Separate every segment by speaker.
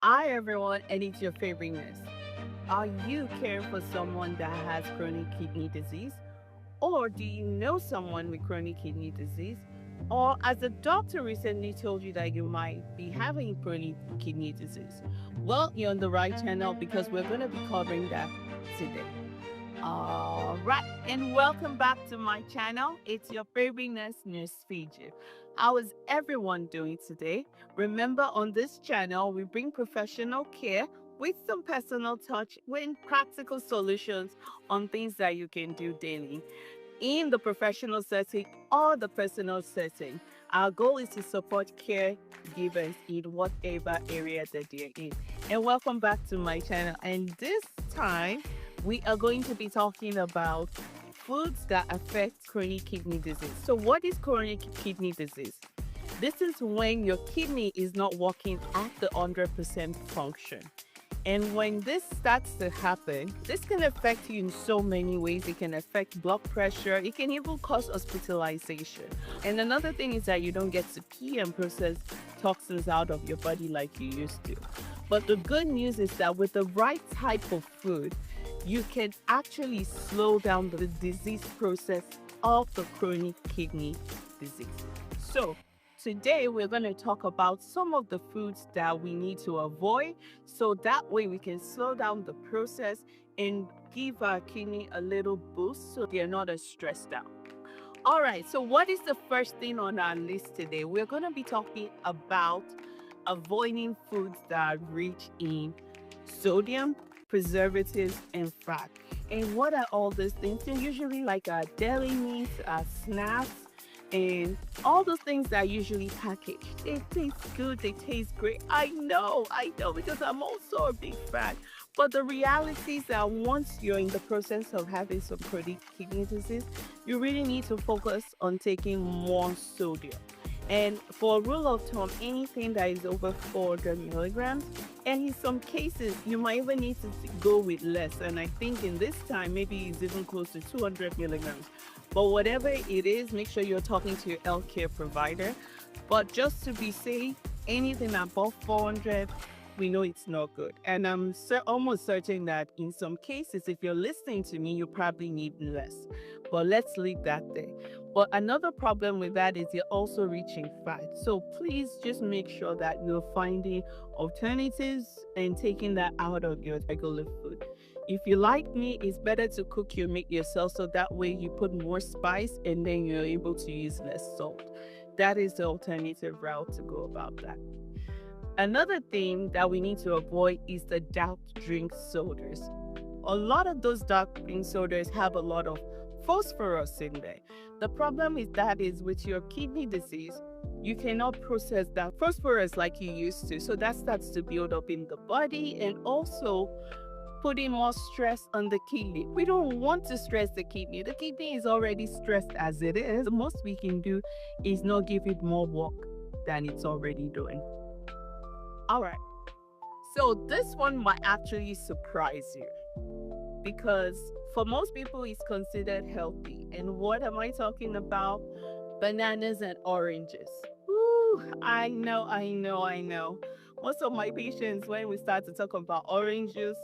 Speaker 1: Hi everyone, and it's your favorite nurse. Are you caring for someone that has chronic kidney disease? Or do you know someone with chronic kidney disease? Or as a doctor recently told you that you might be having chronic kidney disease? Well, you're on the right channel because we're going to be covering that today. All right, and welcome back to my channel. It's your favorite nurse, Peju. How is everyone doing today? Remember, on this channel, we bring professional care with some personal touch with practical solutions on things that you can do daily in the professional setting or the personal setting. Our goal is to support caregivers in whatever area that they're in. And welcome back to my channel. And this time, we are going to be talking about foods that affect chronic kidney disease. So, what is chronic kidney disease? This is when your kidney is not working at the 100% function. And when this starts to happen, this can affect you in so many ways. It can affect blood pressure. It can even cause hospitalization. And another thing is that you don't get to pee and process toxins out of your body like you used to. But the good news is that with the right type of food, you can actually slow down the disease process of the chronic kidney disease. So, today, we're going to talk about some of the foods that we need to avoid so that way we can slow down the process and give our kidney a little boost so they're not as stressed out. All right, so what is the first thing on our list today? We're going to be talking about avoiding foods that are rich in sodium, preservatives, and fat. And what are all these things? They're usually like our deli meats, our snacks, and all those things that are usually packaged. They taste good, they taste great. I know, because I'm also a big fan. But the reality is that once you're in the process of having some chronic kidney disease, you really need to focus on taking more sodium. And for a rule of thumb, anything that is over 400 milligrams, and in some cases, you might even need to go with less. And I think in this time, maybe it's even close to 200 milligrams. But whatever it is, make sure you're talking to your healthcare provider. But just to be safe, anything above 400, we know it's not good. And I'm almost certain that in some cases, if you're listening to me, you probably need less. But let's leave that there. But another problem with that is you're also reaching fat. So please just make sure that you're finding alternatives and taking that out of your regular food. If you like me, it's better to cook your meat yourself so that way you put more spice and then you're able to use less salt. That is the alternative route to go about that. Another thing that we need to avoid is the dark drink sodas. A lot of those dark drink sodas have a lot of phosphorus in there. The problem is that is with your kidney disease, you cannot process that phosphorus like you used to. So that starts to build up in the body and also putting more stress on the kidney. We don't want to stress the kidney. The kidney is already stressed as it is. The most we can do is not give it more work than it's already doing. All right. So this one might actually surprise you because for most people it's considered healthy. And what am I talking about? Bananas and oranges. Ooh, I know. Most of my patients, when we start to talk about orange juice,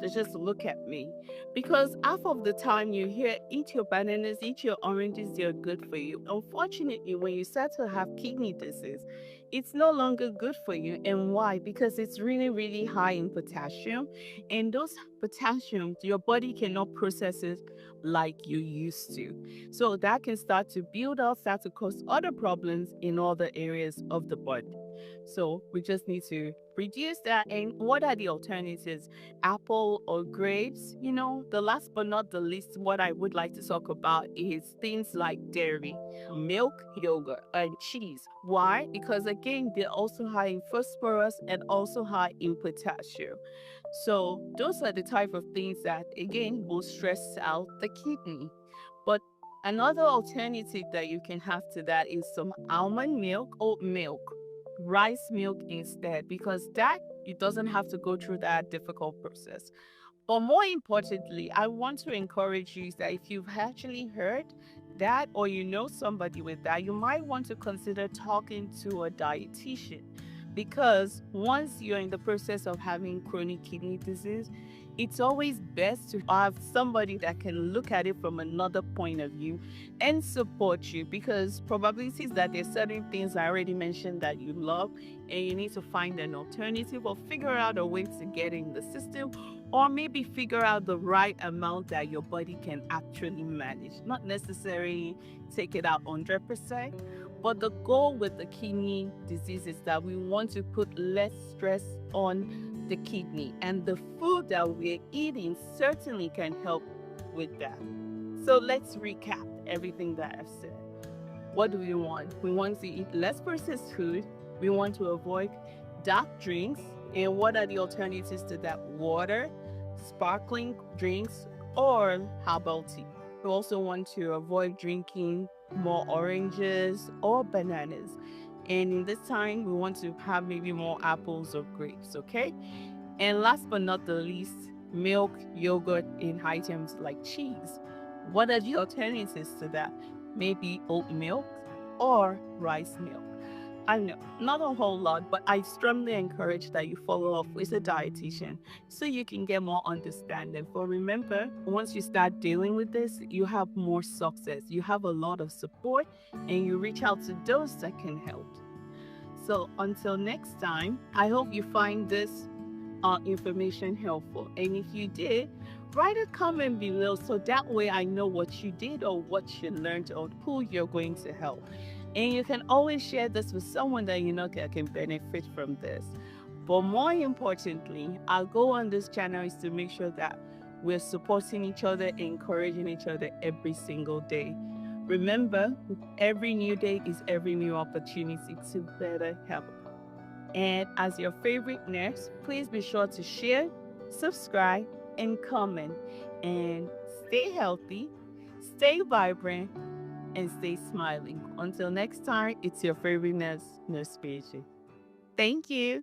Speaker 1: they just look at me. Because half of the time you hear, eat your bananas, eat your oranges, they're good for you. Unfortunately, when you start to have kidney disease, it's no longer good for you. And why? Because it's really, really high in potassium. And those potassium, your body cannot process it like you used to. So that can start to build up, start to cause other problems in other areas of the body. So we just need to reduce that. And what are the alternatives? Apple or grapes? The last but not the least, what I would like to talk about is things like dairy, milk, yogurt, and cheese. Why? Because again, they're also high in phosphorus and also high in potassium. So those are the type of things that again will stress out the kidney. But another alternative that you can have to that is some almond milk, oat milk, rice milk instead, because that it doesn't have to go through that difficult process. But more importantly, I want to encourage you that if you've actually heard that or you know somebody with that, you might want to consider talking to a dietitian Because once you're in the process of having chronic kidney disease, it's always best to have somebody that can look at it from another point of view and support you, because probabilities that there's certain things I already mentioned that you love and you need to find an alternative or figure out a way to get in the system, or maybe figure out the right amount that your body can actually manage, not necessarily take it out 100%. But the goal with the kidney disease is that we want to put less stress on the kidney, and the food that we're eating certainly can help with that. So let's recap everything that I've said. What do we want? We want to eat less processed food. We want to avoid dark drinks. And what are the alternatives to that? Water, sparkling drinks, or herbal tea. We also want to avoid drinking more oranges or bananas. And in this time, we want to have maybe more apples or grapes, okay? And last but not the least, milk, yogurt, and items like cheese. What are the alternatives to that? Maybe oat milk or rice milk. I know, not a whole lot, but I strongly encourage that you follow up with a dietitian so you can get more understanding. For remember, once you start dealing with this, you have more success, you have a lot of support, and you reach out to those that can help. So until next time, I hope you find this information helpful. And if you did, write a comment below so that way I know what you did or what you learned or who you're going to help. And you can always share this with someone that you know can benefit from this. But more importantly, our goal on this channel is to make sure that we're supporting each other, encouraging each other every single day. Remember, every new day is every new opportunity to better help. And as your favorite nurse, please be sure to share, subscribe, and comment. And stay healthy, stay vibrant, and stay smiling. Until next time, it's your favorite nurse, Nurse Peju. Thank you.